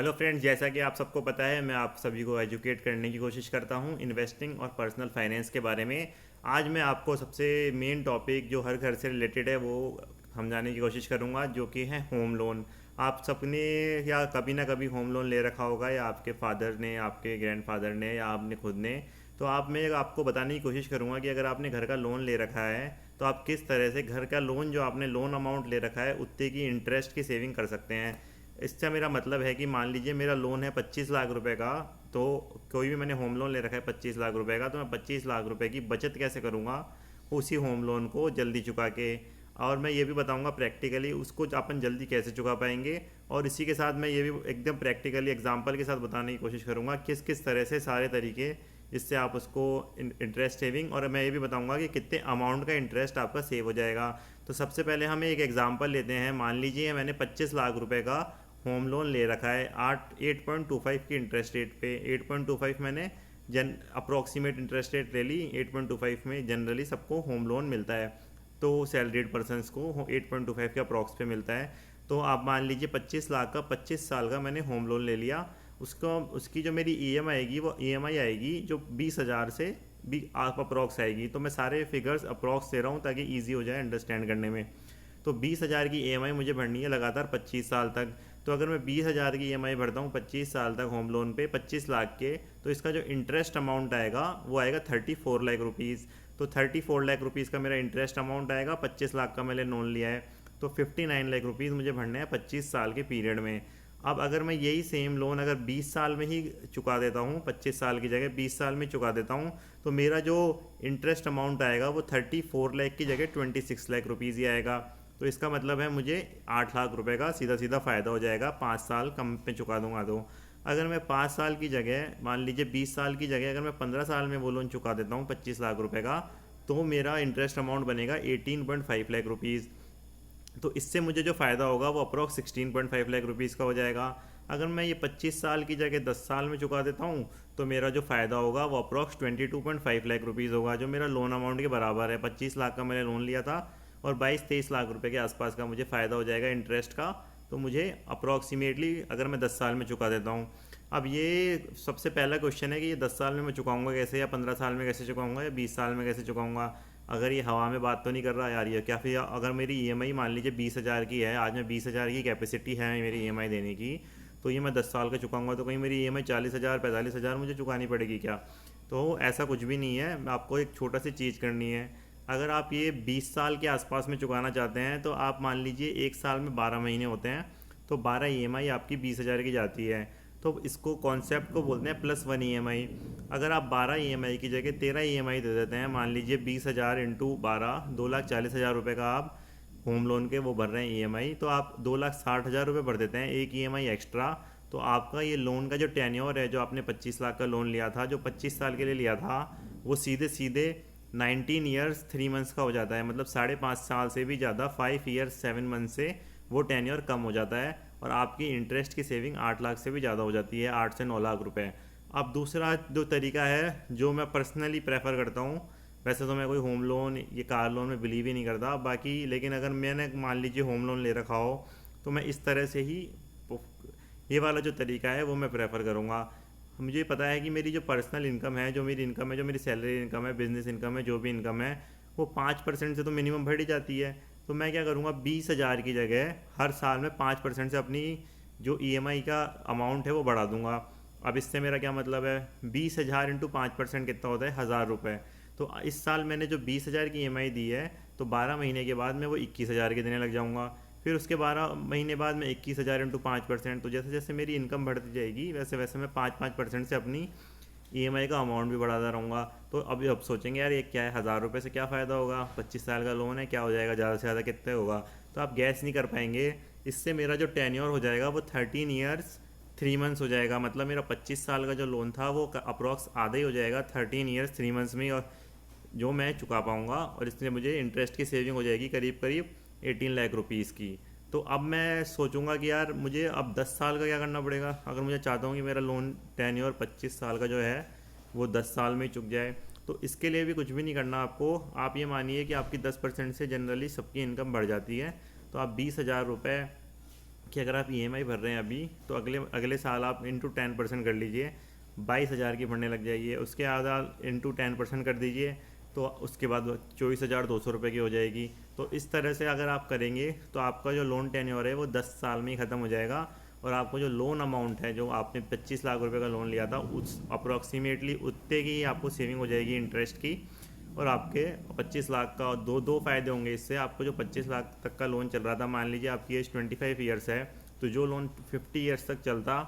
Hello friends, जैसा कि आप सबको पता है मैं आप सभी को एजुकेट करने की कोशिश करता हूं इन्वेस्टिंग और पर्सनल फाइनेंस के बारे में। आज मैं आपको सबसे मेन टॉपिक जो हर घर से रिलेटेड है वो समझाने की कोशिश करूंगा, जो कि है होम लोन। आप सबने या कभी ना कभी होम लोन ले रखा होगा, या आपके फादर ने, आपके ग्रैंडफादर ने, या आपने खुद ने। तो मैं आपको बताने की कोशिश करूंगा कि अगर आपने घर का लोन ले रखा है तो आप किस तरह से घर का लोन, जो आपने लोन अमाउंट ले रखा है, उतने की इंटरेस्ट की सेविंग कर सकते हैं। इससे मेरा मतलब है कि मान लीजिए मेरा लोन है 25 लाख रुपए का। तो कोई भी मैंने होम लोन ले रखा है 25 लाख रुपए का, तो मैं 25 लाख रुपए की बचत कैसे करूँगा उसी होम लोन को जल्दी चुका के। और मैं ये भी बताऊंगा प्रैक्टिकली उसको अपन जल्दी कैसे चुका पाएंगे। और इसी के साथ मैं ये भी एकदम प्रैक्टिकली एग्जांपल के साथ बताने की कोशिश करूंगा किस किस तरह से सारे तरीके जिससे आप उसको इंटरेस्ट सेविंग, और मैं ये भी बताऊंगा कि कितने अमाउंट का इंटरेस्ट आपका सेव हो जाएगा। तो सबसे पहले हम एक एग्जांपल लेते हैं। मान लीजिए मैंने 25 लाख रुपए का होम लोन ले रखा है 8.25 की इंटरेस्ट रेट पे। 8.25 मैंने अप्रोक्सीमेट इंटरेस्ट रेट ले ली। 8.25 में जनरली सबको होम लोन मिलता है, तो सैलरीड पर्सनस को 8.25 के अप्रॉक्स पे मिलता है। तो आप मान लीजिए 25 लाख का 25 साल का मैंने होम लोन ले लिया। उसको उसकी जो मेरी ईएमआई आएगी वो ईएमआई आएगी जो 20,000 से भी आप अप्रॉक्स आएगी। तो मैं सारे फिगर्स अप्रॉक्स दे रहा हूँ ताकि ईजी हो जाए अंडरस्टैंड करने में। तो 20,000 की ईएमआई मुझे भरनी है लगातार 25 साल तक। तो अगर मैं 20,000 की ईएमआई भरता हूँ 25 साल तक होम लोन पे 25 लाख के, तो इसका जो इंटरेस्ट अमाउंट आएगा वो आएगा 34 लाख रुपीज़। तो 34 लाख रुपीज़ का मेरा इंटरेस्ट अमाउंट आएगा। 25 लाख का मैंने लोन लिया है, तो 59 लाख रुपीज़ मुझे भरने हैं 25 साल के पीरियड में। अब अगर मैं यही सेम लोन अगर 20 साल में ही चुका देता हूँ, 25 साल की जगह 20 साल में चुका देता हूँ, तो मेरा जो इंटरेस्ट अमाउंट आएगा वो 34 लाख की जगह 26 लाख रुपीज़ ही आएगा। तो इसका मतलब है मुझे 8 लाख रुपए का सीधा सीधा फ़ायदा हो जाएगा 5 साल कम पे चुका दूंगा तो। अगर मैं 5 साल की जगह, मान लीजिए 20 साल की जगह अगर मैं 15 साल में वो लोन चुका देता हूँ 25 लाख रुपए का, तो मेरा इंटरेस्ट अमाउंट बनेगा 18.5 लाख रुपीज़। तो इससे मुझे जो फ़ायदा होगा वो अप्रॉक्स 16.5 लाख रुपीज़ का हो जाएगा। अगर मैं ये 25 साल की जगह 10 साल में चुका देता हूँ तो मेरा जो फ़ायदा होगा वो अप्रॉक्स 22.5 लाख रुपीज़ होगा, जो मेरा लोन अमाउंट के बराबर है। 25 लाख का मैंने लोन लिया था और 22-23 लाख रुपए के आसपास का मुझे फ़ायदा हो जाएगा इंटरेस्ट का। तो मुझे अप्रॉक्सीमेटली अगर मैं 10 साल में चुका देता हूँ। अब ये सबसे पहला क्वेश्चन है कि ये 10 साल में मैं चुकाऊंगा कैसे, या 15 साल में कैसे चुकाऊंगा, या 20 साल में कैसे चुकाऊंगा। अगर ये हवा में बात तो नहीं कर रहा यार ये क्या। फिर अगर मेरी ईएमआई मान लीजिए 20,000 की है, आज मैं 20,000 की कैपेसिटी है मेरी ईएमआई देने की, तो ये मैं 10 साल का चुकाऊंगा तो कहीं मेरी ईएमआई 40,000 45,000 मुझे चुकानी पड़ेगी क्या। तो ऐसा कुछ भी नहीं है। आपको एक छोटा सी चीज़ करनी है। अगर आप ये 20 साल के आसपास में चुकाना चाहते हैं तो आप मान लीजिए एक साल में 12 महीने होते हैं, तो 12 ईएमआई आपकी 20,000 की जाती है। तो इसको कॉन्सेप्ट को बोलते हैं +1 ईएमआई। अगर आप 12 ईएमआई की जगह 13 ईएमआई दे देते हैं, मान लीजिए 20,000 इंटू 12, 2,40,000 रुपये का आप होम लोन के वो भर रहे हैं ईएमआई, तो आप 2,60,000 रुपये भर देते हैं एक ईएमआई एक्स्ट्रा। तो आपका ये लोन का जो टेन्योर है, जो आपने 25 लाख का लोन लिया था, जो 25 साल के लिए लिया था, वो सीधे सीधे 19 ईयर्स 3 मंथ्स का हो जाता है। मतलब 5.5 साल से भी ज़्यादा, 5 ईयर्स 7 मंथ से वो टेन्योर कम हो जाता है। और आपकी इंटरेस्ट की सेविंग 8 लाख से भी ज़्यादा हो जाती है, 8 से 9 लाख रुपए। अब दूसरा जो तरीका है जो मैं पर्सनली प्रेफर करता हूँ, वैसे तो मैं कोई होम लोन ये कार लोन में बिलीव ही नहीं करता बाकी, लेकिन अगर मैंने मान लीजिए होम लोन ले रखा हो तो मैं इस तरह से ही ये वाला जो तरीका है वो मैं प्रेफर करूँगा। मुझे पता है कि मेरी जो पर्सनल इनकम है, जो मेरी इनकम है, जो मेरी सैलरी इनकम है, बिजनेस इनकम है, जो भी इनकम है, वो 5% से तो मिनिमम बढ़ ही जाती है। तो मैं क्या करूँगा, 20,000 की जगह हर साल में 5% से अपनी जो ईएमआई का अमाउंट है वो बढ़ा दूंगा। अब इससे मेरा क्या मतलब है, 20,000 इंटू 5% कितना होता है, 1,000 रुपये। तो इस साल मैंने जो 20,000 की ईएमआई दी है, तो 12 महीने के बाद मैं वो 21,000 के देने लग जाऊँगा। फिर उसके 12 महीने बाद मैं 21,000 इंटू 5%, तो जैसे जैसे मेरी इनकम बढ़ती जाएगी वैसे वैसे मैं 5-5% से अपनी ईएमआई का अमाउंट भी बढ़ाता रहूँगा। तो अभी अब सोचेंगे यार ये क्या है, 1,000 रुपये से क्या फ़ायदा होगा, 25 साल का लोन है, क्या हो जाएगा, ज़्यादा से ज़्यादा कितने होगा। तो आप गैस नहीं कर पाएंगे। इससे मेरा जो टेन्योर हो जाएगा वो 13 ईयर्स 3 मंथ्स हो जाएगा। मतलब मेरा 25 साल का जो लोन था वो अप्रॉक्स आधा ही हो जाएगा 13 ईयर्स 3 मंथ्स में, और जो मैं चुका पाऊँगा। और इसलिए मुझे इंटरेस्ट की सेविंग हो जाएगी करीब करीब 18 लाख रुपीज़ की। तो अब मैं सोचूंगा कि यार मुझे अब 10 साल का क्या करना पड़ेगा, अगर मुझे चाहता हूँ कि मेरा लोन टेन्योर 25 साल का जो है वो 10 साल में ही चुक जाए। तो इसके लिए भी कुछ भी नहीं करना आपको। आप ये मानिए कि आपकी 10% से जनरली सबकी इनकम बढ़ जाती है। तो आप 20,000 रुपये कि अगर आप ईएमआई भर रहे हैं अभी, तो अगले अगले साल आप इंटू 10% कर लीजिए, 22,000 की भरने लग जाइए। उसके बाद इंटू 10% कर दीजिए, तो उसके बाद 24,200 रुपये की हो जाएगी। तो इस तरह से अगर आप करेंगे तो आपका जो लोन टेन्योर है वो 10 साल में ही ख़त्म हो जाएगा, और आपको जो लोन अमाउंट है, जो आपने 25 लाख रुपए का लोन लिया था, उस अप्रॉक्सीमेटली उतने की आपको सेविंग हो जाएगी इंटरेस्ट की। और आपके 25 लाख का दो दो फ़ायदे होंगे इससे। आपको जो 25 लाख तक का लोन चल रहा था, मान लीजिए आपकी एज 25 ईयर्स है, तो जो लोन 50 ईयर्स तक चलता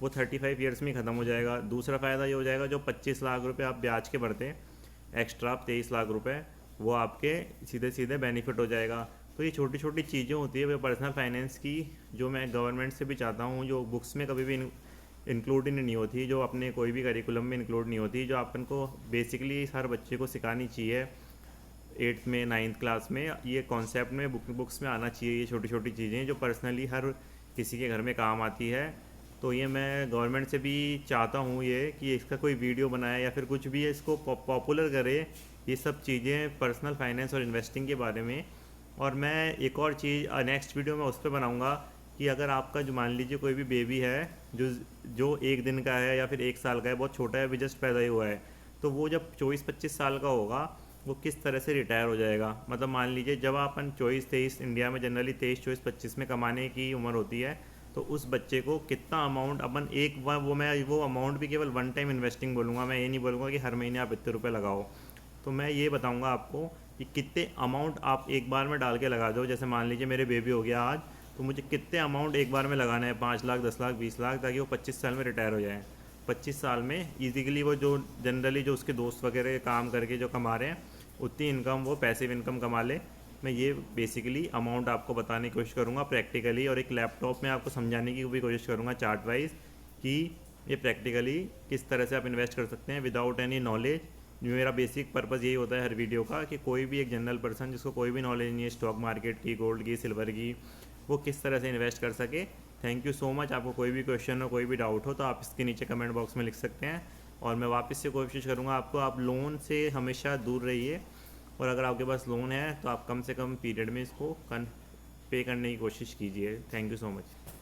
वो 35 ईयर्स में ही ख़त्म हो जाएगा। दूसरा फ़ायदा ये हो जाएगा, जो 25 लाख रुपए आप ब्याज के भरते एक्स्ट्रा 23 लाख रुपए, वो आपके सीधे सीधे बेनिफिट हो जाएगा। तो ये छोटी छोटी चीज़ें होती है वो पर्सनल फाइनेंस की, जो मैं गवर्नमेंट से भी चाहता हूँ, जो बुक्स में कभी भी इंक्लूड ही नहीं होती, जो अपने कोई भी करिकुलम में इंक्लूड नहीं होती, जो अपन को बेसिकली हर बच्चे को सिखानी चाहिए 8th में 9th क्लास में। ये कॉन्सेप्ट में बुक्स में आना चाहिए, ये छोटी छोटी चीज़ें जो पर्सनली हर किसी के घर में काम आती है। तो ये मैं गवर्नमेंट से भी चाहता हूँ ये कि इसका कोई वीडियो बनाए या फिर कुछ भी है, इसको पॉपुलर करे ये सब चीज़ें पर्सनल फाइनेंस और इन्वेस्टिंग के बारे में। और मैं एक और चीज़ नेक्स्ट वीडियो में उस पर बनाऊँगा कि अगर आपका जो मान लीजिए कोई भी बेबी है जो जो 1 दिन का है या फिर 1 साल का है, बहुत छोटा है, अभी जस्ट पैदा ही हुआ है, तो वो जब 24-25 साल का होगा वो किस तरह से रिटायर हो जाएगा। मतलब मान लीजिए जब अपन 24-23, इंडिया में जनरली 23-24-25 में कमाने की उम्र होती है, तो उस बच्चे को कितना अमाउंट अपन वो अमाउंट भी केवल वन टाइम इन्वेस्टिंग बोलूँगा, मैं ये नहीं बोलूँगा कि हर महीने आप इतने रुपये लगाओ। तो मैं ये बताऊँगा आपको कि कितने अमाउंट आप एक बार में डाल के लगा दो। जैसे मान लीजिए मेरे बेबी हो गया आज, तो मुझे कितने अमाउंट एक बार में लगाना है, 5 लाख, 10 लाख, 20 लाख, ताकि वो 25 साल में रिटायर हो जाए। 25 साल में ईजीली वो जो जनरली जो उसके दोस्त वगैरह काम करके जो कमा रहे हैं, उतनी इनकम वो पैसिव इनकम कमा ले। मैं ये बेसिकली अमाउंट आपको बताने की कोशिश करूँगा प्रैक्टिकली, और एक लैपटॉप में आपको समझाने की भी कोशिश करूँगा चार्ट वाइज कि ये प्रैक्टिकली किस तरह से आप इन्वेस्ट कर सकते हैं विदाउट एनी नॉलेज। मेरा बेसिक पर्पज़ यही होता है हर वीडियो का कि कोई भी एक जनरल पर्सन जिसको कोई भी नॉलेज नहीं है स्टॉक मार्केट की, गोल्ड की, सिल्वर की, वो किस तरह से इन्वेस्ट कर सके। Thank you so much. आपको कोई भी क्वेश्चन हो, कोई भी डाउट हो, तो आप इसके नीचे कमेंट बॉक्स में लिख सकते हैं, और मैं वापस से कोशिश करूँगा आपको, आप लोन से हमेशा दूर रहिए, और अगर आपके पास लोन है तो आप कम से कम पीरियड में इसको पे करने की कोशिश कीजिए। Thank you so much.